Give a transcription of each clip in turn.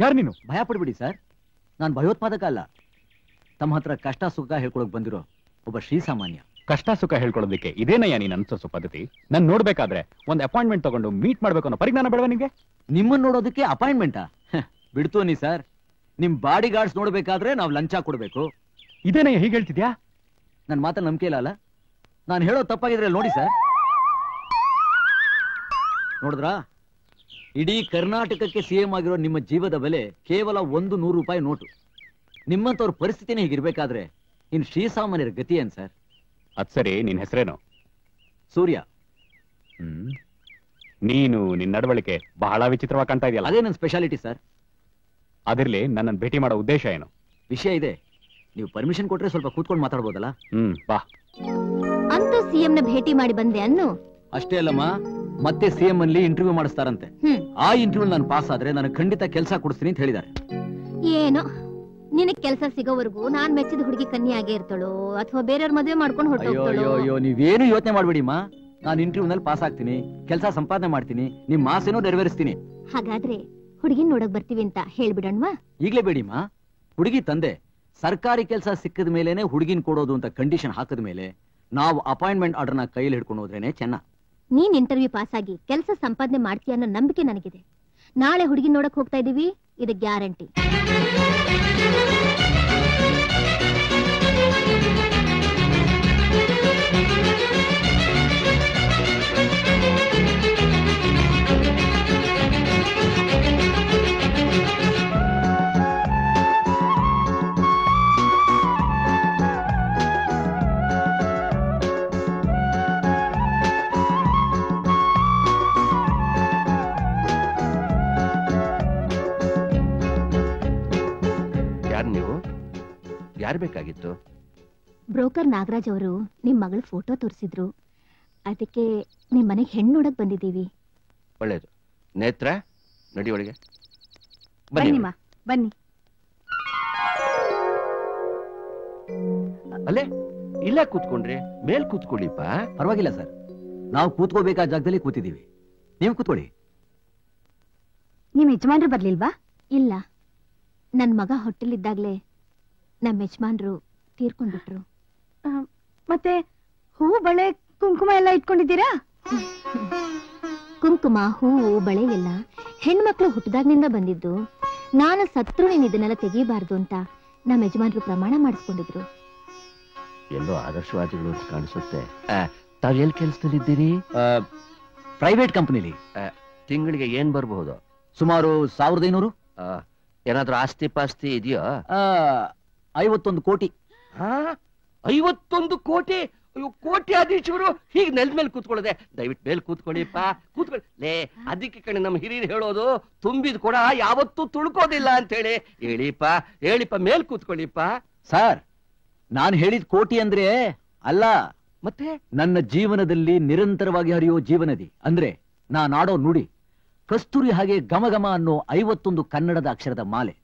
ಯಾರು ನೀನು? ಭಯ ಪಡ್ಬಿಡಿ ಸರ್, ನಾನು ಭಯೋತ್ಪಾದಕ ಅಲ್ಲ. ತಮ್ಮ ಹತ್ರ ಕಷ್ಟ ಸುಖ ಹೇಳ್ಕೊಳಕ್ ಬಂದಿರೋ ಒಬ್ಬ ಶ್ರೀಸಾಮಾನ್ಯ. ಕಷ್ಟ ಸುಖ ಹೇಳ್ಕೊಳ್ಳೋದಕ್ಕೆ ಇದೇನಯ್ಯ ನೀನ್ ಅನ್ಸೋ ಪದ್ಧತಿ? ನನ್ ನೋಡ್ಬೇಕಾದ್ರೆ ಒಂದು ಅಪಾಯಿಂಟ್ಮೆಂಟ್ ತಗೊಂಡು ಮೀಟ್ ಮಾಡ್ಬೇಕು ಅನ್ನೋ ಪರಿಜ್ಞಾನ ಬೇಡವಾ ನಿಮ್ಗೆ? ನಿಮ್ಮನ್ನ ನೋಡೋದಕ್ಕೆ ಅಪಾಯಿಂಟ್ಮೆಂಟಾ? ಬಿಡ್ತು ನೀ ಸರ್, ನಿಮ್ ಬಾಡಿ ಗಾರ್ಡ್ಸ್ ನೋಡ್ಬೇಕಾದ್ರೆ ನಾವು ಲಂಚ ಕೊಡ್ಬೇಕು. ಇದೇನಯ್ಯ ಹೀಗೆ ಹೇಳ್ತಿದ್ಯಾ? ನನ್ ಮಾತಲ್ಲಿ ನಂಬಿಕೆ ಇಲ್ಲ ಅಲ್ಲ? ನಾನು ಹೇಳೋ ತಪ್ಪಾಗಿದ್ರೆ ನೋಡಿ ಸರ್. ನೋಡಿದ್ರಾ, ಇಡೀ ಕರ್ನಾಟಕಕ್ಕೆ ಸಿಎಂ ಆಗಿರೋ ನಿಮ್ಮ ಜೀವದ ಬೆಲೆ ಕೇವಲ 100 ರೂಪಾಯಿ ನೋಟು. ನಿಮ್ಮಂತವ್ರ ಪರಿಸ್ಥಿತಿನೇ ಹೀಗಿರ್ಬೇಕಾದ್ರೆ ಇನ್ ಶ್ರೀಸಾಮಾನ್ಯರ ಗತಿ ಏನ್ ಸರ್? ಅದ್ ಸರಿ, ನಿನ್ ಹೆಸರೇನು? ಸೂರ್ಯ. ನೀನು ನಿನ್ನ ನಡವಳಿಕೆ ಬಹಳ ವಿಚಿತ್ರವಾಗಿ ಕಾಣ್ತಾ ಇದೆಯಲ್ಲ. ಅದೇ ನನ್ನ ಸ್ಪೆಷಾಲಿಟಿ ಸರ್. ಅದಿರ್ಲಿ, ನನ್ನನ್ನು ಭೇಟಿ ಮಾಡೋ ಉದ್ದೇಶ ಏನು? ವಿಷಯ ಇದೆ, ನೀವು ಪರ್ಮಿಷನ್ ಕೊಟ್ರೆ ಸ್ವಲ್ಪ ಕೂತ್ಕೊಂಡು ಮಾತಾಡ್ಬೋದಲ್ಲ? ಬಾ. ಅಂತೂ ಸಿಎಂ ನ ಭೇಟಿ ಮಾಡಿ ಬಂದೆ ಅನ್ನು? ಅಷ್ಟೇ ಅಲ್ಲಮ್ಮ, ಮತ್ತೆ ಸಿಎಂ ಅಲ್ಲಿ ಇಂಟರ್ವ್ಯೂ ಮಾಡಿಸ್ತಾರಂತೆ. ಆ ಇಂಟರ್ವ್ಯೂ ನಾನು ಪಾಸ್ ಆದ್ರೆ ನನಗೆ ಖಂಡಿತ ಕೆಲಸ ಕೊಡಿಸ್ತೀನಿ ಅಂತ ಹೇಳಿದ್ದಾರೆ. ಏನೋ ನಿನಗ್ ಕೆಲಸ ಸಿಗೋವರೆಗೂ ನಾನ್ ಮೆಚ್ಚಿದ ಹುಡುಗಿ ಕನ್ಯಾಗೆ ಇರ್ತಾಳೋ ಅಥವಾ ಬೇರೆಯವ್ರ ಮದುವೆ ಮಾಡ್ಕೊಂಡು ಹೊರಟೋಗ್ತಾಳೋ? ಅಯ್ಯೋ, ನೀವೇನು ಯೋಚನೆ ಮಾಡ್ಬೇಡಿಮ್ಮ. ನಾನು ಇಂಟರ್ವ್ಯೂ ನಲ್ಲಿ ಪಾಸ್ ಆಗ್ತೀನಿ, ಕೆಲಸ ಸಂಪಾದನೆ ಮಾಡ್ತೀನಿ, ನಿಮ್ ಮಾಸೇನೋ ನೆರವೇರಿಸ್ತೀನಿ. ಹಾಗಾದ್ರೆ ಹುಡುಗಿನ್ ನೋಡಕ್ ಬರ್ತೀವಿ ಅಂತ ಹೇಳ್ಬಿಡಣ್ವಾ? ಈಗ್ಲೇ ಬೇಡಿಮ್ಮ. ಹುಡುಗಿ ತಂದೆ ಸರ್ಕಾರಿ ಕೆಲಸ ಸಿಕ್ಕದ ಮೇಲೆನೆ ಹುಡುಗಿನ್ ಕೊಡೋದು ಅಂತ ಕಂಡೀಷನ್ ಹಾಕದ ಮೇಲೆ ನಾವು ಅಪಾಯಿಂಟ್ಮೆಂಟ್ ಆರ್ಡರ್ನ ಕೈಯಲ್ಲಿ ಹಿಡ್ಕೊಂಡು ಹೋದ್ರೇನೆ ಚೆನ್ನ. ನೀನ್ ಇಂಟರ್ವ್ಯೂ ಪಾಸ್ ಆಗಿ ಕೆಲಸ ಸಂಪಾದನೆ ಮಾಡ್ತೀಯ ಅನ್ನೋ ನಂಬಿಕೆ ನನಗಿದೆ. ನಾಳೆ ಹುಡುಗಿನ್ ನೋಡಕ್ ಹೋಗ್ತಾ ಇದೀವಿ, ಇದು ಗ್ಯಾರಂಟಿ. ಯಾರು ಬೇಕಾಗಿತ್ತು? ಬ್ರೋಕರ್ ನಾಗರಾಜ್ ಅವರು ನಿಮ್ ಮಗಳ ಫೋಟೋ ತೋರಿಸಿದ್ರು, ಅದಕ್ಕೆ ನಿಮ್ ಮನೆಗೆ ಹೆಣ್ಣು ನೋಡಕ್ ಬಂದಿದ್ದೀವಿ. ಒಳ್ಳೇದು. ನೇತ್ರ, ನಡಿ ಒಳಗೆ. ಬನ್ನಿ. ಅಲ್ಲೇ ಇಲ್ಲ ಕೂತ್ಕೊಂಡ್ರಿ, ಮೇಲ್ ಕೂತ್ಕೊಳ್ಳಿಪ್ಪ. ಪರವಾಗಿಲ್ಲ ಸರ್, ನಾವು ಕೂತ್ಕೋಬೇಕಾದ ಜಾಗದಲ್ಲಿ ಕೂತಿದ್ದೀವಿ, ನೀವು ಕೂತ್ಕೊಳ್ಳಿ. ನಿಮ್ ಯಜಮಾನ್ರು ಬರ್ಲಿಲ್ವಾ? ಇಲ್ಲ, ನನ್ ಮಗ ಹೊಟ್ಟೆಲಿದ್ದಾಗ್ಲೇ ನಮ್ಮ ಯಜಮಾನ್ರು ತೀರ್ಕೊಂಡ್ಬಿಟ್ರು. ಮತ್ತೆ ಹೂವು, ಬಳೆ, ಕುಂಕುಮ ಎಲ್ಲ ಇಟ್ಕೊಂಡಿದ್ದೀರಾ? ಕುಂಕುಮ, ಹೂವು, ಬಳೆ ಎಲ್ಲ ಹೆಣ್ಮಕ್ಳು ಹುಟ್ಟಿದಾಗ್ನಿಂದ ಬಂದಿದ್ದು. ನಾನು ಸತ್ರು ನೀನ್ ಇದನ್ನೆಲ್ಲ ತೆಗೀಬಾರ್ದು ಅಂತ ನಮ್ಮ ಯಜಮಾನ್ರು ಪ್ರಮಾಣ ಮಾಡಿಸ್ಕೊಂಡಿದ್ರು. ಎಲ್ಲೋ ಆದರ್ಶವಾದಿಗಳು ಅಂತ ಕಾಣಿಸುತ್ತೆ. ತಾವ್ ಎಲ್ಲಿ ಕೆಲಸದಲ್ಲಿದ್ದೀರಿ? ಪ್ರೈವೇಟ್ ಕಂಪನಿಲಿ. ತಿಂಗಳಿಗೆ ಏನ್ ಬರಬಹುದು? ಸುಮಾರು 1500. ಏನಾದ್ರೂ ಆಸ್ತಿ ಪಾಸ್ತಿ ಇದೆಯೋ? 51 ಕೋಟಿ. 51 ಕೋಟಿ? ಕೋಟ್ಯಾಧೀಶರು ಹೀಗೆ ನೆಲದ ಮೇಲೆ ಕೂತ್ಕೊಳ್ಳದೆ, ದಯವಿಟ್ಟು ಮೇಲೆ ಕೂತ್ಕೊಳ್ಳಿಪ್ಪ, ಕೂತ್ಕೊಳ್ಳಿ. ಲೇ, ಅದಕ್ಕೆ ಕಣೆ ನಮ್ಮ ಹಿರಿಯರು ಹೇಳೋದು, ತುಂಬಿದ ಕೂಡ ಯಾವತ್ತೂ ತುಳ್ಕೋದಿಲ್ಲ ಅಂತ ಹೇಳಿ. ಹೇಳಿಪ್ಪ, ಮೇಲ್ ಕೂತ್ಕೊಳ್ಳಿಪ್ಪ. ಸರ್, ನಾನು ಹೇಳಿದ ಕೋಟಿ ಅಂದ್ರೆ ಅಲ್ಲ, ಮತ್ತೆ ನನ್ನ ಜೀವನದಲ್ಲಿ ನಿರಂತರವಾಗಿ ಹರಿಯೋ ಜೀವನದಿ ಅಂದ್ರೆ ನಾನಾಡೋ ನುಡಿ. ಕಸ್ತೂರಿ ಹಾಗೆ ಘಮಘಮ ಅನ್ನೋ 51 ಕನ್ನಡದ ಅಕ್ಷರದ ಮಾಲೆ.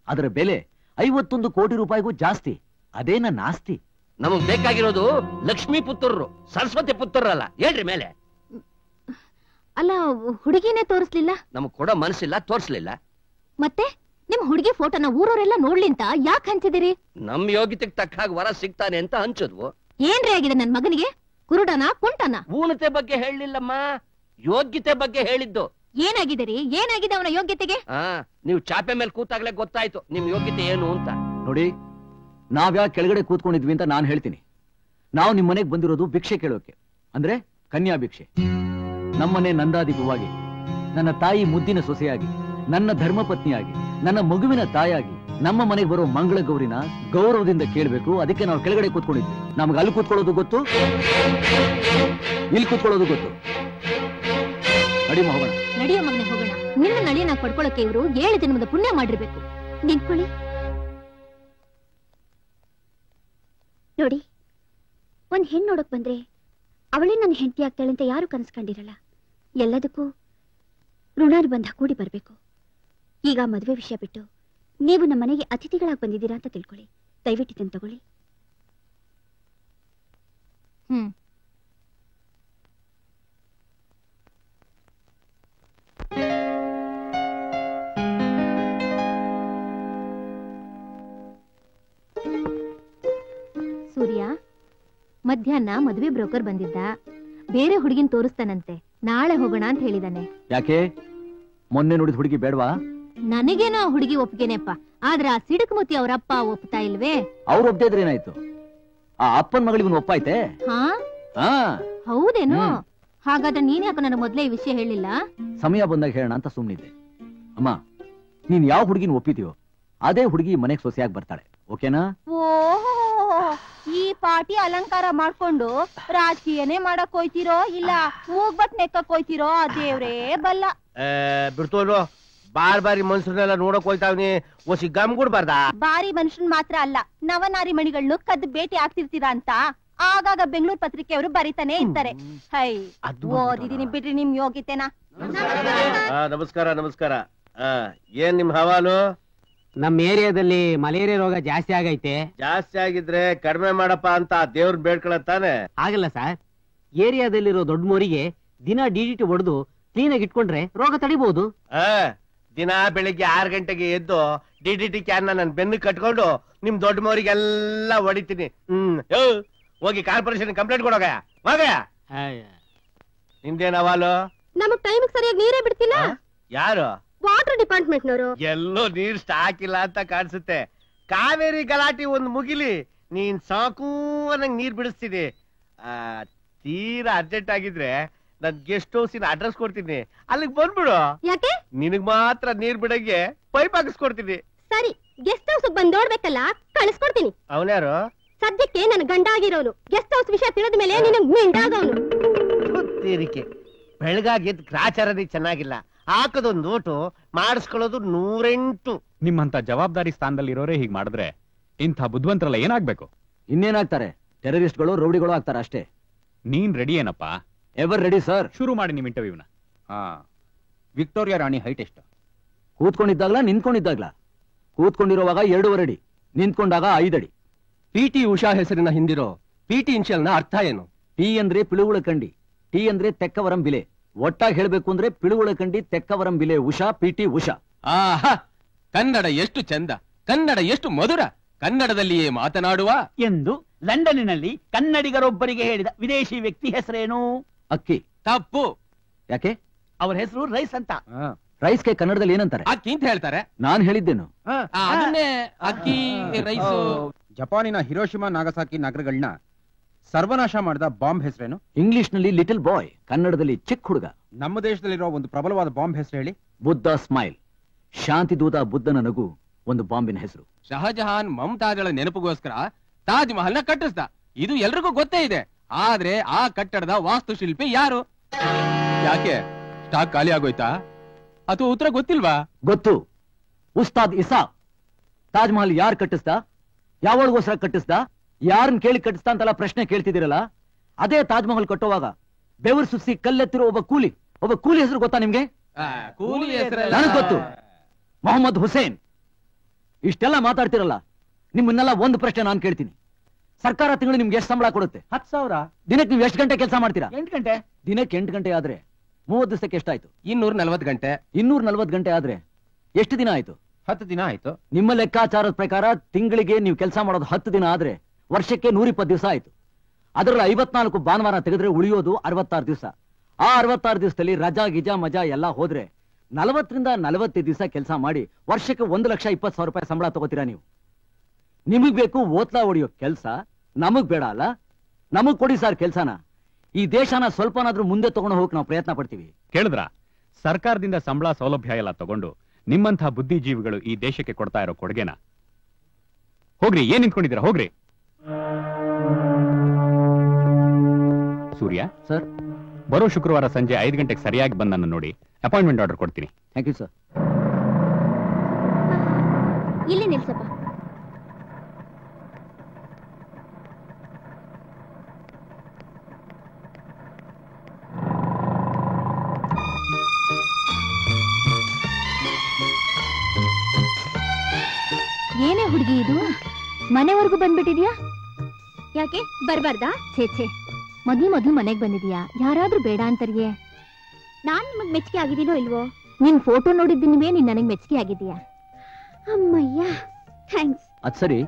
ಅದರ ಬೆಲೆ 51 ಕೋಟಿ ರೂಪಾಯಿಗೂ ಜಾಸ್ತಿ. ಅದೇ ನನ್ನ ಆಸ್ತಿ. ನಮಗ್ ಬೇಕಾಗಿರೋದು ಲಕ್ಷ್ಮೀ ಪುತ್ರರು, ಸರಸ್ವತಿ ಪುತ್ರರಲ್ಲ. ಹೇಳ್ರಿ ಮೇಲೆ. ಅಲ್ಲ, ಹುಡುಗಿನೇ ತೋರಿಸ್ಲಿಲ್ಲ? ನಮಗ್ ಕೊಡೋ ಮನಸ್ಸಿಲ್ಲ, ತೋರಿಸ್ಲಿಲ್ಲ. ಮತ್ತೆ ನಿಮ್ ಹುಡುಗಿ ಫೋಟೋನ ಊರವರೆಲ್ಲ ನೋಡ್ಲಿ ಅಂತ ಯಾಕೆ ಹಂಚಿದಿರಿ? ನಮ್ ಯೋಗ್ಯತೆಗೆ ತಕ್ಕ ಹಾಗೆ ವರ ಸಿಗ್ತಾನೆ ಅಂತ ಹಂಚದ್ವು. ಏನ್ರಿ ಆಗಿದೆ ನನ್ ಮಗನಿಗೆ? ಕುರುಡನ ಕುಂಟನ? ಊನತೆ ಬಗ್ಗೆ ಹೇಳಿಲ್ಲಮ್ಮ, ಯೋಗ್ಯತೆ ಬಗ್ಗೆ ಹೇಳಿದ್ದು. ಏನಾಗಿದೆ ಅವನ ಯೋಗ್ಯತೆಗೆ? ನೀವು ಚಾಪೆ ಮೇಲೆ ಕೂತಾಗ್ಲೇ ಗೊತ್ತಾಯ್ತು ನಿಮ್ ಯೋಗ್ಯತೆ ಏನು ಅಂತ. ನೋಡಿ, ನಾವ್ಯಾಕೆ ಕೆಳಗಡೆ ಕೂತ್ಕೊಂಡಿದ್ವಿ ಅಂತ ನಾನು ಹೇಳ್ತೀನಿ. ನಾವು ನಿಮ್ ಮನೆಗೆ ಬಂದಿರೋದು ಭಿಕ್ಷೆ ಕೇಳೋಕೆ, ಅಂದ್ರೆ ಕನ್ಯಾ ಭಿಕ್ಷೆ. ನಮ್ಮನೆ ನಂದಾದೀಪವಾಗಿ, ನನ್ನ ತಾಯಿ ಮುದ್ದಿನ ಸೊಸೆಯಾಗಿ, ನನ್ನ ಧರ್ಮಪತ್ನಿಯಾಗಿ, ನನ್ನ ಮಗುವಿನ ತಾಯಾಗಿ ನಮ್ಮ ಮನೆಗೆ ಬರೋ ಮಂಗಳ ಗೌರಿನ ಗೌರವದಿಂದ ಕೇಳಬೇಕು. ಅದಕ್ಕೆ ನಾವು ಕೆಳಗಡೆ ಕೂತ್ಕೊಂಡಿದ್ವಿ. ನಮ್ಗೆ ಅಲ್ಲಿ ಕೂತ್ಕೊಳ್ಳೋದು ಗೊತ್ತು, ಇಲ್ಲಿ ಕೂತ್ಕೊಳ್ಳೋದು ಗೊತ್ತು. ನಡಿಮ ಹೋಗೋಣ. ನಡಿಯೋ ಮಗನೆ ಹೋಗೋಣ. ನಿನ್ನ ನಳಿಯನ್ನ ಪಡ್ಕೊಳ್ಳೋಕೆ ಇವರು 7 ಜನ್ಮದ ಪುಣ್ಯ ಮಾಡಿರ್ಬೇಕು. ನಿಂತ್ಕೊಳ್ಳಿ. ನೋಡಿ, ಒಂದ್ ಹೆಣ್ಣು ನೋಡಕ್ ಬಂದ್ರೆ ಅವಳೇ ನನ್ನ ಹೆಂಡತಿ ಆಗ್ತಾಳೆ ಅಂತ ಯಾರು ಕನಸ್ಕೊಂಡಿರಲ್ಲ. ಎಲ್ಲದಕ್ಕೂ ಋಣಾನುಬಂಧ ಕೂಡಿ ಬರ್ಬೇಕು. ಈಗ ಮದುವೆ ವಿಷಯ ಬಿಟ್ಟು ನೀವು ನಮ್ಮ ಮನೆಗೆ ಅತಿಥಿಗಳಾಗಿ ಬಂದಿದ್ದೀರಾ ಅಂತ ತಿಳ್ಕೊಳ್ಳಿ. ದಯವಿಟ್ಟು ಇದನ್ನು ತಗೊಳ್ಳಿ. ಮಧ್ಯಾಹ್ನ ಮದುವೆ ಬ್ರೋಕರ್ ಬಂದಿದ್ದ. ಬೇರೆ ಹುಡುಗಿನ ತೋರಿಸ್ತಾನಂತೆ, ನಾಳೆ ಹೋಗೋಣ ಅಂತ ಹೇಳಿದಾನೆ. ಯಾಕೆ ಮೊನ್ನೆ ನೋಡಿದ ಹುಡುಗಿ ಬೇಡವಾ? ನನಗೇನೋ ಹುಡುಗಿ ಒಪ್ಪಿಗೆನೆಪ್ಪ, ಆದ್ರ ಆ ಸಿಡುಕುಮತಿ ಅವ್ರಪ್ಪ ಒಪ್ತಾ ಇಲ್ವೇ? ಅವ್ರು ಒಪ್ದೇ ಇದ್ರೆ ಏನಾಯ್ತು? ಆ ಅಪ್ಪನ ಮಗಳಿಗೂ ಒಪ್ಪಾಯ್ತೆ. ಹಾ ಹೌದೇನು? ಹಾಗಾದ್ರೆ ನೀನ್ ಯಾಕೆ ನನಗೆ ಮೊದ್ಲೇ ಈ ವಿಷಯ ಹೇಳಿಲ್ಲ? ಸಮಯ ಬಂದಾಗ ಹೇಳೋಣ ಅಂತ ಸುಮ್ನಿದ್ದೆ. ಅಮ್ಮ, ನೀನ್ ಯಾವ ಹುಡುಗಿನ ಒಪ್ಪಿದ್ಯೋ ಅದೇ ಹುಡುಗಿ ಮನೆಗೆ ಸೊಸೆಯಾಗಿ ಬರ್ತಾಳೆ, ಓಕೆನಾ? ಓಹೋ, ಈ ಪಾಟಿ ಅಲಂಕಾರ ಮಾಡ್ಕೊಂಡು ರಾಜಕೀಯನೇ ಮಾಡಕ್ ಹೋಯ್ತಿರೋ ಇಲ್ಲ ಮೂಗ್ಬಟ್ ನೆಕ್ಕಕ್ ಹೋಯ್ತಿರೋ ಆ ದೇವ್ರೇ ಬಲ್ಲ. ಬಿಡ್ತೋಲ್ವ, ಬಾರಿ ಮನುಷ್ಯರನ್ನೆಲ್ಲ ನೋಡಕ್ ಹೋಯ್ತಾವ್ನಿ, ಒಸಿ ಗಮ್ ಕೊಡ್ಬಾರ್ದ? ಬಾರಿ ಮನುಷ್ಯನ್ ಮಾತ್ರ ಅಲ್ಲ, ನವನಾರಿ ಮಣಿಗಳನ್ನು ಕದ್ದು ಭೇಟಿ ಆಗ್ತಿರ್ತೀರಾ ಅಂತ ಆಗಾಗ ಬೆಂಗಳೂರು ಪತ್ರಿಕೆಯವರು ಬರೀತಾನೆ ಇರ್ತಾರೆ. ಹೈ, ಓದಿದೀನಿ ಬಿಡ್ರಿ ನಿಮ್ ಯೋಗ್ಯತೆನಾ. ನಮಸ್ಕಾರ ನಮಸ್ಕಾರ. ಏನ್ ನಿಮ್ ಹವಾಲು? ನಮ್ ಏರಿಯಾದಲ್ಲಿ ಮಲೇರಿಯಾ ರೋಗ ಜಾಸ್ತಿ ಆಗೈತೆ. ಜಾಸ್ತಿ ಆಗಿದ್ರೆ ಕಡಿಮೆ ಮಾಡಪ್ಪ ಅಂತ ದೇವ್ರ ಬೇಡ್ಕೊಳತ್ತಾನೆ. ಆಗಲ್ಲ ಸರ್, ಏರಿಯಾದಲ್ಲಿರೋ ದೊಡ್ಡ ಮೋರಿಗೆ ದಿನ DDT ಹೊಡೆದು ಕ್ಲೀನ್ ಆಗಿ ಇಟ್ಕೊಂಡ್ರೆ ರೋಗ ತಡಿಬಹುದು. ದಿನ ಬೆಳಿಗ್ಗೆ 6 ಗಂಟೆಗೆ ಎದ್ದು DDT ಕ್ಯಾನ್ ನನ್ ಬೆನ್ನು ಕಟ್ಕೊಂಡು ನಿಮ್ ದೊಡ್ಡ ಮೋರಿಗೆಲ್ಲ ಹೊಡಿತೀನಿ. ಹೋಗಿ ಕಾರ್ಪೊರೇಷನ್ ಕಂಪ್ಲೇಂಟ್ ಕೊಡೋಗ ಮಗ. ನಿಂದೇನ್ ಹವಾಲು? ನಮಗ್ ಟೈಮ್ ಸರಿಯಾಗಿ ನೀರೇ ಬಿಡ್ತಿಲ್ಲ. ಯಾರು? ವಾಟರ್ ಡಿಪಾರ್ಟ್ಮೆಂಟ್ ನವರು. ಎಲ್ಲೋ ನೀರ್ ಸ್ಟಾಕ್ ಇಲ್ಲ ಅಂತ ಕಾಣಿಸುತ್ತೆ. ಕಾವೇರಿ ಗಲಾಟಿ ಒಂದ್ ಮುಗಿಲಿ, ನೀನ್ ಸಾಕು ಅನ್ನಂಗ್ ನೀರ್ ಬಿಡಿಸ್ತೀನಿ. ತೀರಾ ಅರ್ಜೆಂಟ್ ಆಗಿದ್ರೆ ನನ್ ಗೆಸ್ಟ್ ಹೌಸಿನ ಅಡ್ರೆಸ್ ಕೊಡ್ತೀನಿ, ಅಲ್ಲಿಗೆ ಬಂದ್ಬಿಡು. ಯಾಕೆ? ನಿನಗ್ ಮಾತ್ರ ನೀರ್ ಬಿಡಂಗೆ ಪೈಪ್ ಹಾಕಿಸ್ಕೊಡ್ತೀನಿ. ಸರಿ, ಗೆಸ್ಟ್ ಹೌಸ್ ಬಂದ್ ನೋಡ್ಬೇಕಲ್ಲ, ಕಳಿಸ್ಕೊಡ್ತೀನಿ. ಅವನ್ಯಾರು? ಸದ್ಯಕ್ಕೆ ನನ್ ಗಂಡ ಆಗಿರೋನು. ಗೆಸ್ಟ್ ಹೌಸ್ ವಿಷಯ ತಿಳಿದ ಮೇಲೆ ನಿನಗ್ ಮಿಂಡಾಗವನು. ತೀರಿಕೆ ಬೆಳಗಾಗಿ ಗ್ರಾಚಾರನೇ ಚೆನ್ನಾಗಿಲ್ಲ. ಹಾಕದೊಂದು ನೋಟು ಮಾಡಿಸ್ಕೊಳ್ಳೋದು 108. ನಿಮ್ಮಂತ ಜವಾಬ್ದಾರಿ ಸ್ಥಾನದಲ್ಲಿ ಇರೋರೇ ಹೀಗ್ ಮಾಡಿದ್ರೆ ಇಂಥ ಬುದ್ಧಿವಂತರಲ್ಲ ಏನಾಗ್ಬೇಕು? ಇನ್ನೇನಾಗ್ತಾರೆ? ಟೆರರಿಸ್ಟ್ಗಳು, ರೌಡಿಗಳು ಆಗ್ತಾರೆ ಅಷ್ಟೇ. ನೀನ್ ರೆಡಿ ಏನಪ್ಪ? Ever ready sir. ಶುರು ಮಾಡಿ ನಿಮ್ ಇಂಟರ್ವ್ಯೂನ. ವಿಕ್ಟೋರಿಯಾ ರಾಣಿ ಹೈಟ್ ಎಷ್ಟು? ಕೂತ್ಕೊಂಡಿದ್ದಾಗ್ಲಾ ನಿಂತ್ಕೊಂಡಿದ್ದಾಗ್ಲಾ? ಕೂತ್ಕೊಂಡಿರುವಾಗ 2.5 ಅಡಿ, ನಿಂತ್ಕೊಂಡಾಗ 5 ಅಡಿ. PT ಉಷಾ ಹೆಸರಿನ ಹಿಂದಿರೋ PT ಇನ್ಷಿಯಲ್ನ ಅರ್ಥ ಏನು? P ಅಂದ್ರೆ ಪಿಳುಗುಳ ಕಂಡಿ, T ಅಂದ್ರೆ ತೆಕ್ಕವರಂ ಬಿಲೆ. ಒಟ್ಟಾಗಿ ಹೇಳ್ಬೇಕು ಅಂದ್ರೆ ಪಿಳುಗುಳ ಕಂಡಿ, ತೆಕ್ಕವರಂ ಬಿಲೆ, ಉಷಾ, PT ಉಷಾ. ಆಹಾ, ಕನ್ನಡ ಎಷ್ಟು ಚಂದ, ಕನ್ನಡ ಎಷ್ಟು ಮಧುರ, ಕನ್ನಡದಲ್ಲಿಯೇ ಮಾತನಾಡುವ ಎಂದು ಲಂಡನ್ನಿನಲ್ಲಿ ಕನ್ನಡಿಗರೊಬ್ಬರಿಗೆ ಹೇಳಿದ ವಿದೇಶಿ ವ್ಯಕ್ತಿ ಹೆಸರೇನು? ಅಕ್ಕಿ. ತಪ್ಪು. ಯಾಕೆ? ಅವರ ಹೆಸರು ರೈಸ್ ಅಂತ. ರೈಸ್ಗೆ ಕನ್ನಡದಲ್ಲಿ ಏನಂತಾರೆ? ಅಕ್ಕಿ ಅಂತ ಹೇಳ್ತಾರೆ. ನಾನ್ ಹೇಳಿದ್ದೇನು? ಅದನ್ನೇ ಅಕ್ಕಿ ರೈಸ್. ಜಪಾನಿನ ಹಿರೋಶಿಮಾ ನಾಗಸಾಕಿ ನಗರಗಳನ್ನ ಸರ್ವನಾಶ ಮಾಡಿದ ಬಾಂಬ್ ಹೆಸರೇನು? ಇಂಗ್ಲಿಷ್ ನಲ್ಲಿ ಲಿಟಲ್ ಬಾಯ್, ಕನ್ನಡದಲ್ಲಿ ಚಿಕ್ಕ ಹುಡುಗ. ನಮ್ಮ ದೇಶದಲ್ಲಿರೋ ಒಂದು ಪ್ರಬಲವಾದ ಬಾಂಬ್ ಹೆಸರು ಹೇಳಿ. ಬುದ್ಧ ಸ್ಮೈಲ್, ಶಾಂತಿ ದೂತ ಬುದ್ಧನ ನಗು ಒಂದು ಬಾಂಬಿನ ಹೆಸರು. ಶಹಜಹಾನ್ ಮಮತಾಜಳ ನೆನಪಿಗೋಸ್ಕರ ತಾಜ್ ಮಹಲ್ ನ ಕಟ್ಟಿಸ್ದ. ಇದು ಎಲ್ರಿಗೂ ಗೊತ್ತೇ ಇದೆ. ಆದ್ರೆ ಆ ಕಟ್ಟಡದ ವಾಸ್ತುಶಿಲ್ಪಿ ಯಾರು? ಯಾಕೆ ಸ್ಟಾಕ್ ಖಾಲಿ ಆಗೋಯ್ತಾ ಅಥವಾ ಉತ್ತರ ಗೊತ್ತಿಲ್ವಾ? ಗೊತ್ತು, ಉಸ್ತಾದ್ ಇಸಾ. ತಾಜ್ ಮಹಲ್ ಯಾರು ಕಟ್ಟಿಸ್ದ? ಯಾವಳಿಗೋಸ್ಕರ ಕಟ್ಟಿಸ್ದ? ಯಾರನ್ನ ಕೇಳಿ ಕಟ್ಟಿಸ್ತಾ ಅಂತೆಲ್ಲ ಪ್ರಶ್ನೆ ಕೇಳ್ತಿದ್ದೀರಲ್ಲ, ಅದೇ ತಾಜ್ ಮಹಲ್ ಕಟ್ಟುವಾಗ ಬೆವರು ಸುಸಿ ಕಲ್ಲೆತ್ತಿರೋ ಒಬ್ಬ ಕೂಲಿ ಹೆಸರು ಗೊತ್ತಾ ನಿಮ್ಗೆ? ಕೂಲಿ ಹೆಸರು ನನಗ್ ಗೊತ್ತು, ಮೊಹಮ್ಮದ್ ಹುಸೇನ್. ಇಷ್ಟೆಲ್ಲ ಮಾತಾಡ್ತಿರಲ್ಲ, ನಿಮ್ಮನ್ನೆಲ್ಲ ಒಂದು ಪ್ರಶ್ನೆ ನಾನು ಕೇಳ್ತೀನಿ. ಸರ್ಕಾರ ತಿಂಗಳು ನಿಮ್ಗೆ ಎಷ್ಟು ಸಂಬಳ ಕೊಡುತ್ತೆ? 10,000. ದಿನಕ್ಕೆ ನೀವು ಎಷ್ಟು ಗಂಟೆ ಕೆಲಸ ಮಾಡ್ತೀರಾ? 8 ಗಂಟೆ. ದಿನಕ್ಕೆ 8 ಗಂಟೆ ಆದ್ರೆ 30 ದಿವಸಕ್ಕೆ ಎಷ್ಟಾಯ್ತು? 240 ಗಂಟೆ. 240 ಗಂಟೆ ಆದ್ರೆ ಎಷ್ಟು ದಿನ ಆಯ್ತು? 10 ದಿನ ಆಯ್ತು. ನಿಮ್ಮ ಲೆಕ್ಕಾಚಾರದ ಪ್ರಕಾರ ತಿಂಗಳಿಗೆ ನೀವು ಕೆಲಸ ಮಾಡೋದು 10 ದಿನ ಆದ್ರೆ ವರ್ಷಕ್ಕೆ 120 ದಿವಸ ಆಯ್ತು. ಅದರಲ್ಲಿ 54 ಭಾನುವಾರ ತೆಗೆದ್ರೆ ಉಳಿಯೋದು 66 ದಿವಸ. ಆ 66 ದಿವಸದಲ್ಲಿ ರಜಾ ಗಿಜಾ ಮಜಾ ಎಲ್ಲ ಹೋದ್ರೆ 40ರಿಂದ 45 ದಿವಸ ಕೆಲಸ ಮಾಡಿ ವರ್ಷಕ್ಕೆ 1,20,000 ರೂಪಾಯಿ ಸಂಬಳ ತಗೋತೀರಾ ನೀವು. ನಿಮಗ್ ಬೇಕು ಓತ್ಲಾ ಹೊಡಿಯೋ ಕೆಲ್ಸ, ನಮಗ್ ಬೇಡ ಅಲ್ಲ? ನಮಗ್ ಕೊಡಿ ಸರ್ ಕೆಲ್ಸನ. ಈ ದೇಶನ ಸ್ವಲ್ಪನಾದ್ರೂ ಮುಂದೆ ತಗೊಂಡು ಹೋಗಕ್ ನಾವು ಪ್ರಯತ್ನ ಪಡ್ತೀವಿ. ಕೇಳಿದ್ರ? ಸರ್ಕಾರದಿಂದ ಸಂಬಳ ಸೌಲಭ್ಯ ಎಲ್ಲ ತಗೊಂಡು ನಿಮ್ಮಂಥ ಬುದ್ಧಿಜೀವಿಗಳು ಈ ದೇಶಕ್ಕೆ ಕೊಡ್ತಾ ಇರೋ ಕೊಡುಗೆನ. ಹೋಗ್ರಿ, ಏನ್ ನಿಂತ್ಕೊಂಡಿದ್ದೀರಾ? ಹೋಗ್ರಿ. ಸೂರ್ಯ ಸರ್, ಬರೋ ಶುಕ್ರವಾರ ಸಂಜೆ 5 ಗಂಟೆಗೆ ಸರಿಯಾಗಿ ಬಂದು ನನ್ನ ನೋಡಿ ಅಪಾಯಿಂಟ್ಮೆಂಟ್ ಆರ್ಡರ್ ಕೊಡ್ತೀನಿ. Thank you sir. ಇಲ್ಲಿ ನಿಲ್ಸಪ್ಪ. ಏನೇ ಹುಡುಗಿ ಇದು, ಮನೆವರೆಗೂ ಬಂದ್ಬಿಟ್ಟಿದ್ಯಾ? ಯಾಕೆ ಬರ್ಬಾರ್ದಾ? ಛೇ, ಮೊದ್ಲು ಮನೆಗ್ ಬಂದಿದ್ಯಾ? ಯಾರಾದ್ರೂ ಬೇಡ ಅಂತಾರಿಯೇ? ನಾನ್ ನಿಮಗ್ ಮೆಚ್ಚುಗೆ ಆಗಿದ್ದೀನೋ ಇಲ್ವೋ? ನಿನ್ ಫೋಟೋ ನೋಡಿದ್ದೀನಿವೇ ನೀನ್ ನನಗ್ ಮೆಚ್ಚುಗೆ ಆಗಿದೀಯಾ? ಅಮ್ಮಯ್ಯ, ಥ್ಯಾಂಕ್ಸ್. ಅದ್ ಸರಿ,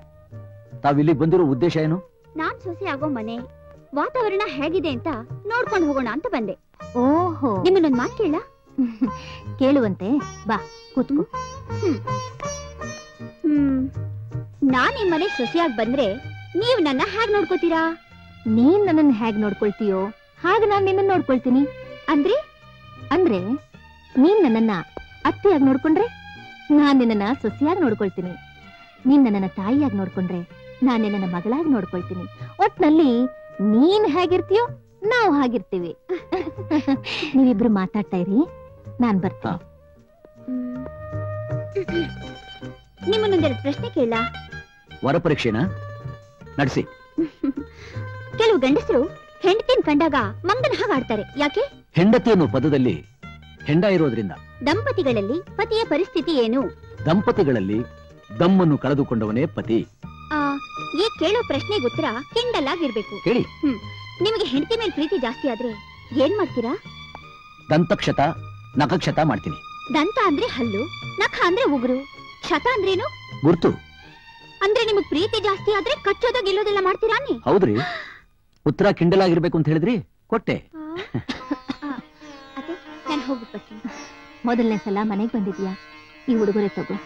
ತಾವಿಲ್ಲಿಗೆ ಬಂದಿರೋ ಉದ್ದೇಶ ಏನು? ನಾನ್ ಸೊಸೆ ಆಗೋ ಮನೆ ವಾತಾವರಣ ಹೇಗಿದೆ ಅಂತ ನೋಡ್ಕೊಂಡು ಹೋಗೋಣ ಅಂತ ಬಂದೆ. ಓಹೋ, ನಿಮ್ಮನ್ನೊಂದ್ ಮಾತು ಕೇಳ? ಕೇಳುವಂತೆ ಬಾ ಕೂತ್ಕೋ. ನಾನ್ ನಿಮ್ಮನೆ ಸೊಸೆಯಾಗಿ ಬಂದ್ರೆ ನೀವ್ ನನ್ನ ಹೇಗ್ ನೋಡ್ಕೋತೀರಾ? ನೀನ್ ನನ್ನನ್ನು ಹೇಗ್ ನೋಡ್ಕೊಳ್ತೀಯೋ ಹಾಗೆ ನಾನ್ ನಿನ್ನ ನೋಡ್ಕೊಳ್ತೀನಿ. ಅಂದ್ರೆ ಅಂದ್ರೆ ನೀನ್ ನನ್ನನ್ನ ಅತ್ತೆಯಾಗಿ ನೋಡ್ಕೊಂಡ್ರೆ ನಾನ್ ನಿನ್ನ ಸೊಸೆಯಾಗಿ ನೋಡ್ಕೊಳ್ತೀನಿ. ನೀನ್ ನನ್ನ ತಾಯಿಯಾಗಿ ನೋಡ್ಕೊಂಡ್ರೆ ನಾನ್ ನಿನ್ನ ಮಗಳಾಗಿ ನೋಡ್ಕೊಳ್ತೀನಿ. ಒಟ್ನಲ್ಲಿ ನೀನ್ ಹೇಗಿರ್ತೀಯೋ ನಾವು ಹಾಗಿರ್ತೀವಿ. ನೀವಿಬ್ರು ಮಾತಾಡ್ತಾ ಇರಿ, ನಾನ್ ಬರ್ತೀನಿ. ನಿಮ್ಮನ್ನೊಂದೆರಡು ಪ್ರಶ್ನೆ ಕೇಳ? ವರ ಪರೀಕ್ಷೆನಾ ನಡೆಸಿ. ಕೆಲವು ಗಂಡಸರು ಹೆಂಡತಿನ ಕಂಡಾಗ ಮಂಗನ ಹಾಗೆ ಆಡ್ತಾರೆ. ಯಾಕೆ? ಹೆಂಡತಿ ಅನ್ನೋ ಪದದಲ್ಲಿ ಹೆಂಡ ಇರೋದ್ರಿಂದ. ದಂಪತಿಗಳಲ್ಲಿ ಪತಿಯ ಪರಿಸ್ಥಿತಿ ಏನು? ದಂಪತಿಗಳಲ್ಲಿ ದಮ್ಮನ್ನು ಕಳೆದುಕೊಂಡವನೇ ಪತಿ. ಈ ಕೇಳೋ ಪ್ರಶ್ನೆಗೆ ಉತ್ತರ ಕಿಂಡಲ್ ಆಗಿರ್ಬೇಕು. ಹೇಳಿ. ನಿಮಗೆ ಹೆಂಡತಿ ಮೇಲೆ ಪ್ರೀತಿ ಜಾಸ್ತಿ ಆದ್ರೆ ಏನ್ ಮಾಡ್ತೀರಾ? ದಂತಕ್ಷತ ನಖಕ್ಷತ ಮಾಡ್ತೀನಿ. ದಂತ ಅಂದ್ರೆ ಹಲ್ಲು, ನಖ ಅಂದ್ರೆ ಉಗುರು, ಕ್ಷತ ಅಂದ್ರೇನು? ಗುರ್ತು. ಅಂದ್ರೆ ನಿಮಗ್ ಪ್ರೀತಿ ಜಾಸ್ತಿ ಆದ್ರೆ ಕಚ್ಚೋದ ಗೆಲ್ಲೋದೆಲ್ಲ ಮಾಡ್ತೀರಾ? ನೀ ಹೌದ್ರಿ, ಉತ್ತರ ಕಿಂಡಲ್ ಆಗಿರ್ಬೇಕು ಅಂತ ಹೇಳಿದ್ರಿ, ಕೊಟ್ಟೆ. ಅದೇ ನಾನು ಹೋಗ್ಬಿಟ್ಟು ಮೊದಲನೇ ಸಲ ಮನೆಗ್ ಬಂದಿದ್ಯಾ, ಈ ಉಡುಗೊರೆ ತಗೋ.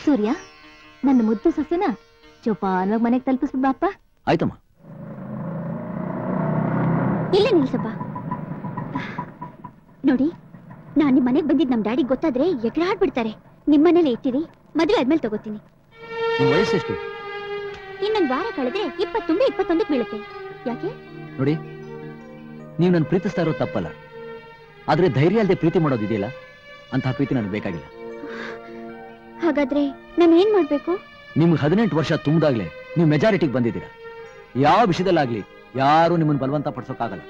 ಸೂರ್ಯ, ನನ್ನ ಮುದ್ದು ಸೊಸೆನ ಜೋಪಾನವಾಗಿ ಮನೆಗೆ ತಲುಪಿಸ್ಬಿಡ್ ಬಾಪ್ಪ. ಆಯ್ತಮ್ಮ. ಇಲ್ಲೇ ನಿಲ್ಸಪ್ಪ. ನೋಡಿ, ನಾನ್ ನಿಮ್ ಮನೆಗ್ ಬಂದಿದ್ ನಮ್ ಡ್ಯಾಡಿ ಗೊತ್ತಾದ್ರೆ ಎಗರಾಡ್ಬಿಡ್ತಾರೆ. ನಿಮ್ಮನೇಲೆ ಇಟ್ಟಿರಿ, ಮದುವೆ ಆದ್ಮೇಲೆ ತಗೋತೀನಿ. ನಿಮ್ ವಯಸ್ಸೆಷ್ಟು? ಇನ್ನೊಂದ್ ವಾರ ಕಳೆದ್ರೆ 20 ತುಂಬಿ 21ಕ್ಕೆ ಬೀಳುತ್ತೆ. ಯಾಕೆ? ನೋಡಿ, ನೀವು ನನ್ನ ಪ್ರೀತಿಸ್ತಾ ಇರೋದು ತಪ್ಪಲ್ಲ, ಆದ್ರೆ ಧೈರ್ಯ ಅಲ್ಲದೆ ಪ್ರೀತಿ ಮಾಡೋದಿದೆಯಲ್ಲ, ಅಂತಹ ಪ್ರೀತಿ ನನಗೆ ಬೇಕಾಗಿಲ್ಲ. ಹಾಗಾದ್ರೆ ನಾನು ಏನ್ ಮಾಡ್ಬೇಕು? ನಿಮ್ಗೆ 18 ವರ್ಷ ತುಂಬದಾಗ್ಲೇ ನೀವು ಮೆಜಾರಿಟಿಗೆ ಬಂದಿದ್ದೀರಾ. ಯಾವ ವಿಷಯದಲ್ಲಾಗ್ಲಿ ಯಾರು ನಿಮ್ಮನ್ನು ಬಲವಂತ ಪಡಿಸೋಕ್ಕಾಗಲ್ಲ.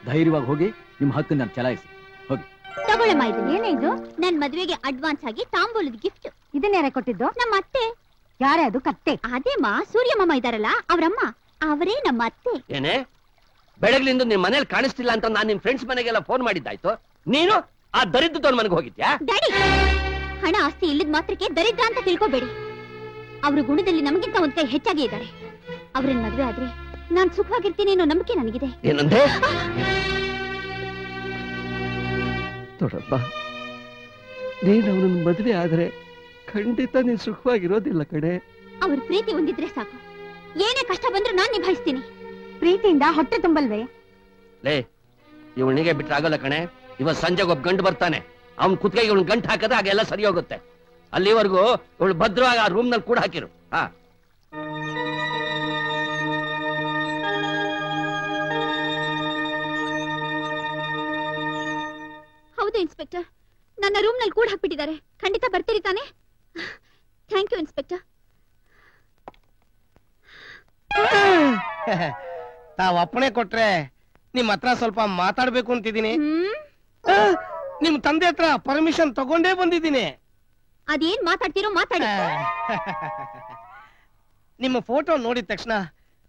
ಧೈರ್ಯವಾಗಿ ಹೋಗಿ ನಿಮ್ಮ ಹಕ್ಕನ್ನು ನಾನು ಚಲಾಯಿಸಿ. ಹೋಗಿ ತಗೊಳ್ಳಮ್ಮ. ಇದು ಏನೇ ಇದು? ನನ್ ಮದ್ವೆಗೆ ಅಡ್ವಾನ್ಸ್ ಆಗಿ ತಾಂಬೂಲದ ಗಿಫ್ಟ್. ಇದನ್ನ ಯಾರೇ ಕೊಟ್ಟಿದ್ದು? ನಮ್ಮ ಅತ್ತೆ. ಯಾರೇ ಅದು? ಕತ್ತೆ? ಅದೇಮ್ಮ, ಸೂರ್ಯ ಮಾಮ ಇದಾರಲ್ಲ ಅವರಮ್ಮ, ಅವರೇ ನಮ್ಮ ಅತ್ತೆ. ಏನೇ ಬೆಳಗ್ಲಿಂದ ನಿಮ್ ಮನೇಲಿ ಕಾಣಿಸ್ತಿಲ್ಲ ಅಂತ ನಾನ್ ನಿಮ್ ಫ್ರೆಂಡ್ಸ್ ಮನೆಗೆಲ್ಲ ಫೋನ್ ಮಾಡಿದ್ದಾಯ್ತು. ನೀನು ಆ ದರಿದ್ರದವ್ರ ಮನೆಗೆ ಹೋಗಿದ್ಯಾ? ಡ್ಯಾಡಿ, ಹಣ ಆಸ್ತಿ ಇಲ್ಲದ ಮಾತ್ರಕ್ಕೆ ದರಿದ್ರ ಅಂತ ತಿಳ್ಕೊಬೇಡಿ. ಅವ್ರ ಗುಣದಲ್ಲಿ ನಮಗಿಂತ ಒಂದ್ ಕೈ ಹೆಚ್ಚಾಗಿ ಇದ್ದಾರೆ. ಅವ್ರನ್ನ ಮದ್ವೆ ಆದ್ರೆ ನಾನ್ ಸುಖವಾಗಿರ್ತೀನಿ ಅನ್ನೋ ನಂಬಿಕೆ ನನಗಿದೆ. ಏನಂದ್ರೆ ನೋಡಪ್ಪ, ನೀನ್ ಅವನನ್ನ ಮದ್ವೆ ಆದ್ರೆ ಖಂಡಿತ ನೀನ್ ಸುಖವಾಗಿರೋದಿಲ್ಲ ಕಡೆ. ಅವ್ರ ಪ್ರೀತಿ ಹೊಂದಿದ್ರೆ ಸಾಕು, ಏನೇ ಕಷ್ಟ ಬಂದ್ರೂ ನಾನ್ ನಿಭಾಯಿಸ್ತೀನಿ. ಪ್ರೀತಿಯಿಂದ ಹೊಟ್ಟೆ ತುಂಬಲ್ವೇ? ಲೇ, ಇವನಿಗೆ ಬಿಟ್ರೆ ಆಗಲ್ಲ ಕಣೆ. ಇವತ್ ಸಂಜೆಗೆ ಒಬ್ಬ ಗಂಡು ಬರ್ತಾನೆ, ಅವ್ನ್ ಕುತ್ಕೈಗೆ ಇವನ್ ಗಂಟು ಹಾಕದ ಹಾಗೆಲ್ಲ ಸರಿ ಹೋಗುತ್ತೆ. ಅಲ್ಲಿವರೆಗೂ ಇವಳು ಭದ್ರವಾಗಿ ಆ ರೂಮ್ ನಲ್ಲಿ ಕೂಡ ಹಾಕಿರು. ಹೌದು ಇನ್ಸ್ಪೆಕ್ಟರ್, ನನ್ನ ರೂಮ್ ನಲ್ಲಿ ಕೂಡ ಹಾಕ್ಬಿಟ್ಟಿದ್ದಾರೆ. ಖಂಡಿತ ಬರ್ತೀರಿ ತಾನೆ? Thank you inspector. ತಾವ್ ಅಪ್ಪಣೆ ಕೊಟ್ರೆ ನಿಮ್ ಹತ್ರ ಸ್ವಲ್ಪ ಮಾತಾಡ್ಬೇಕು ಅಂತಿದ್ದೀನಿ. ನಿಮ್ ತಂದೆ ಹತ್ರ ಪರ್ಮಿಷನ್ ತಗೊಂಡೇ ಬಂದಿದ್ದೀನಿ. ಅದೇನ್ ಮಾತಾಡ್ತೀರೋ ಮಾತಾಡಿ. ನಿಮ್ಮ ಫೋಟೋ ನೋಡಿದ ತಕ್ಷಣ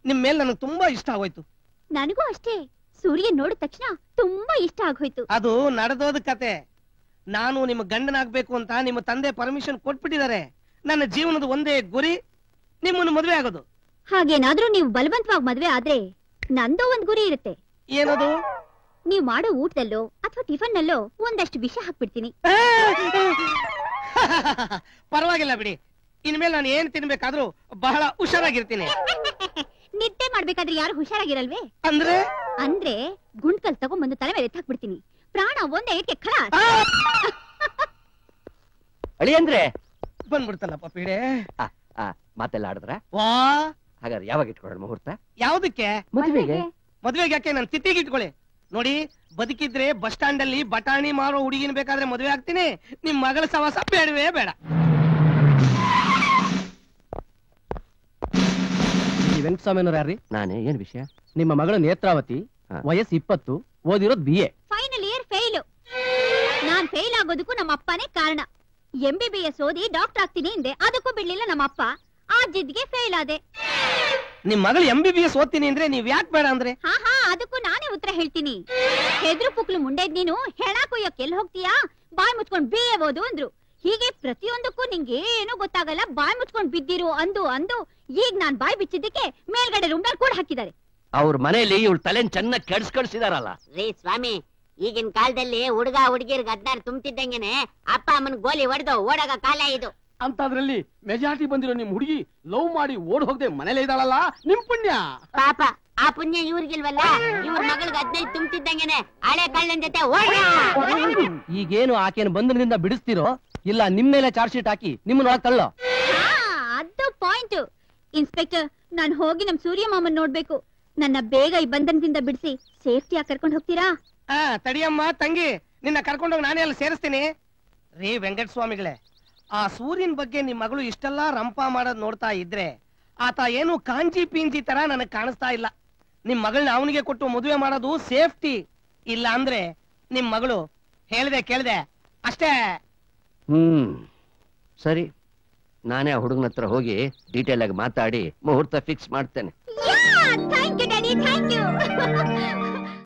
ನಿಮ್ ಮೇಲೆ ನನಗೆ ತುಂಬಾ ಇಷ್ಟ ಆಗೋಯ್ತು. ನನಗೂ ಅಷ್ಟೇ. ಸೂರ್ಯ ನೋಡಿದ ತಕ್ಷಣ ತುಂಬಾ ಇಷ್ಟ ಆಗೋಯ್ತು. ಅದು ನಡೆದೋದ ಕತೆ. ನಾನು ನಿಮ್ಮ ಗಂಡನಾಗ್ಬೇಕು ಅಂತ ನಿಮ್ಮ ತಂದೆ ಪರ್ಮಿಷನ್ ಕೊಟ್ಬಿಟ್ಟಿದ್ದಾರೆ. ನನ್ನ ಜೀವನದ ಒಂದೇ ಗುರಿ ನಿಮ್ಮನ್ನು ಮದುವೆ ಆಗೋದು. ಹಾಗೇನಾದ್ರೂ ನೀವು ಬಲವಂತವಾಗಿ ಮದ್ವೆ ಆದ್ರೆ ನಂದೋ ಒಂದ್ ಗುರಿ ಇರುತ್ತೆ. ಏನದು? ನೀವ್ ಮಾಡೋ ಊಟದಲ್ಲೋ ಅಥವಾ ಟಿಫನ್ ನಲ್ಲೋ ಒಂದಷ್ಟು ವಿಷ ಹಾಕ್ಬಿಡ್ತೀನಿ. ಪರವಾಗಿಲ್ಲ ಬಿಡಿ, ಇನ್ಮೇಲೆ ನಾನು ಏನ್ ತಿನ್ಬೇಕಾದ್ರೂ ಬಹಳ ಹುಷಾರಾಗಿರ್ತೀನಿ. ನಿದ್ದೆ ಮಾಡ್ಬೇಕಾದ್ರೆ ಯಾರು ಹುಷಾರಾಗಿರಲ್ವೇ? ಅಂದ್ರೆ ಅಂದ್ರೆ ಗುಂಡ್ಕಲ್ ತಗೊಂಡ್ಬಂದು ತಲೆ ಮೇಲೆ ಎತ್ತಾಕ್ಬಿಡ್ತೀನಿ. ಪ್ರಾಣ ಒಂದೇ ಏಕೆ ಖಲಾಸ್. ಅಳಿ ಅಂದ್ರೆ ಬಂದ್ಬಿಡ್ತಲ್ಲಪ್ಪ ಪೀಡೆ. ಮಾತೆಲ್ಲ ಆಡಿದ್ರ? ವಾ, ಹಾಗಾದ್ರೆ ಯಾವಾಗ ಇಟ್ಕೊಳ್ಳೋಣ ಮುಹೂರ್ತ? ಯಾವ್ದಕ್ಕೆ? ಮದುವೆಗೆ. ಮದ್ವೆಗೆ ಯಾಕೆ? ನಾನು ತಿತ್ತಿಗೆ ಇಟ್ಕೊಳ್ಳಿ. ನೋಡಿ, ಬದುಕಿದ್ರೆ ಬಸ್ ಸ್ಟಾಂಡ್ ಅಲ್ಲಿ ಬಟಾಣಿ ಮಾರೋ ಹುಡುಗಿನ ಬೇಕಾದ್ರೆ ಮದುವೆ ಆಗ್ತೀನಿ. ನಿಮ್ ಮಗಳ ಸವಾಸ ಬೇಡವೇ ಬೇಡ. ವೆಂಕಟಸ್ವಾಮಿನವ್ರು ಯಾರ್ರಿ? ನಾನೇ. ಏನ್ ವಿಷಯ? ನಿಮ್ಮ ಮಗಳು ನೇತ್ರಾವತಿ, ವಯಸ್ಸು 20, ಓದಿರೋದು BA. Final year fail. ನಾನ್ ಫೇಲ್ ಆಗೋದಕ್ಕೂ ನಮ್ಮ ಅಪ್ಪನೇ ಕಾರಣ. MBBS ಓದಿ ಡಾಕ್ಟರ್ ಆಗ್ತೀನಿ ಹಿಂದೆ, ಅದಕ್ಕೂ ಬಿಡ್ಲಿಲ್ಲ ನಮ್ಮ ಅಪ್ಪ. ಆ ಜಿದ್ಗೆ ಫೇಲ್ ಆದೆ. ನಿಮ್ ಮಗಳು MBBS ಓದ್ತೀನಿ ಅಂದ್ರೆ ನೀವ್ ಯಾಕೆ ಬೇಡ ಅಂದ್ರೆ? ಹಾ, ಅದಕ್ಕೂ ನಾನೇ ಉತ್ತರ ಹೇಳ್ತೀನಿ. ಹೆದ್ರು ಪುಕ್ಲು ಮುಂಡೆದ್ ನೀನು ಹೆಣ ಕೊಯ್ಯೋಕ್ ಎಲ್ಲಿ ಹೋಗ್ತೀಯಾ? ಬಾಯ್ ಮುಚ್ಕೊಂಡ್ BA ಓದು ಅಂದ್ರು. ಹೀಗೆ ಪ್ರತಿಯೊಂದಕ್ಕೂ ನಿಂಗೆ ಏನೂ ಗೊತ್ತಾಗಲ್ಲ, ಬಾಯ್ ಮುಚ್ಕೊಂಡ್ ಬಿದ್ದಿರು ಅಂದು ಈಗ ನಾನ್ ಬಾಯ್ ಬಿಚ್ಚಿದ್ದಕ್ಕೆ ಮೇಲ್ಗಡೆ ರೂಮ್ನಲ್ಲಿ ಕೂಡ ಹಾಕಿದ್ದಾರೆ. ಅವ್ರ ಮನೆಯಲ್ಲಿ ಇವಳು ತಲೆನ್ ಚೆನ್ನಾಗಿ ಕೆಡ್ಸ್ಕಳ್ಸಿದಾರಲ್ಲ. ರೀ ಸ್ವಾಮಿ, ಈಗಿನ ಕಾಲದಲ್ಲಿ ಹುಡುಗ ಹುಡುಗಿರ್ಗೆ 16 ತುಂಬ್ತಿದ್ದಂಗೆನೆ ಅಪ್ಪ ಅಮ್ಮನ್ ಗೋಲಿ ಹೊಡೆದು ಓಡಾಗ ಕಾಲ ಇದು. ಅಂತದ್ರಲ್ಲಿ ಮೆಜಾರಿಟಿ ಬಂದಿರೋ ನಿಮ್ ಹುಡುಗಿ ಲವ್ ಮಾಡಿ ಓಡ್ ಹೋಗದೆ ಮನೇಲೆ ಇದ್ದಾಳಲ್ಲ, ನಿಮ್ ಪುಣ್ಯ. ಪಾಪ ಆ ಪುಣ್ಯ ಇವ್ರಿಗಿಲ್ವಲ್ಲ. ಇವ್ರ ಮಗಳಿಗೆ 15 ತುಂಬ್ತಿದ್ದಂಗೆನೆ ಹಳೆ ಕಳ್ಳನ್ ಜೊತೆ ಓಡ. ಈಗೇನು ಆಕೆನ ಬಂಧನದಿಂದ ಬಿಡಿಸ್ತಿರೋ ಇಲ್ಲ ನಿಮ್ ಮೇಲೆ ಚಾರ್ಜ್ ಶೀಟ್ ಹಾಕಿ ನಿಮ್ಮನ್ನ ತಳ್ಳೋ? ಅದು ಪಾಯಿಂಟ್. ಇನ್ಸ್ಪೆಕ್ಟರ್, ನಾನ್ ಹೋಗಿ ನಮ್ ಸೂರ್ಯ ಮಾಮನ್ ನೋಡ್ಬೇಕು. ನನ್ನ ಬೇಗ ಈ ಬಂಧನದಿಂದ ಬಿಡಿಸಿ ಸೇಫ್ಟಿ ಆಗಿ ಕರ್ಕೊಂಡು ಹೋಗ್ತೀರಾ? ತಡಿಯಮ್ಮ ತಂಗಿ, ನಿನ್ನ ಕರ್ಕೊಂಡೋಗಿ ನಾನೇ ಅಲ್ಲಿ ಸೇರಿಸ್ತೀನಿ. ರೀ ವೆಂಕಟ ಸ್ವಾಮಿಗಳೇ, ಆ ಸೂರ್ಯನ್ ಬಗ್ಗೆ ನಿಮ್ ಮಗಳು ಇಷ್ಟೆಲ್ಲಾ ರಂಪ ಮಾಡೋದ್ ನೋಡ್ತಾ ಇದ್ರೆ ಆತ ಏನು ಕಾಂಜಿ ಪಿಂಜಿ ತರ ನನಗ್ ಕಾಣಿಸ್ತಾ ಇಲ್ಲ. ನಿಮ್ ಮಗಳನ್ನ ಅವನಿಗೆ ಕೊಟ್ಟು ಮದುವೆ ಮಾಡೋದು ಸೇಫ್ಟಿ. ಇಲ್ಲ ಅಂದ್ರೆ ನಿಮ್ ಮಗಳು ಹೇಳ್ದೆ ಕೇಳ್ದೆ ಅಷ್ಟೇ. ಸರಿ, ನಾನೇ ಆ ಹುಡುಗನ ಹತ್ರ ಹೋಗಿ ಡೀಟೇಲ್ ಆಗಿ ಮಾತಾಡಿ ಮುಹೂರ್ತ ಫಿಕ್ಸ್ ಮಾಡ್ತೇನೆ. Thank you daddy, thank you.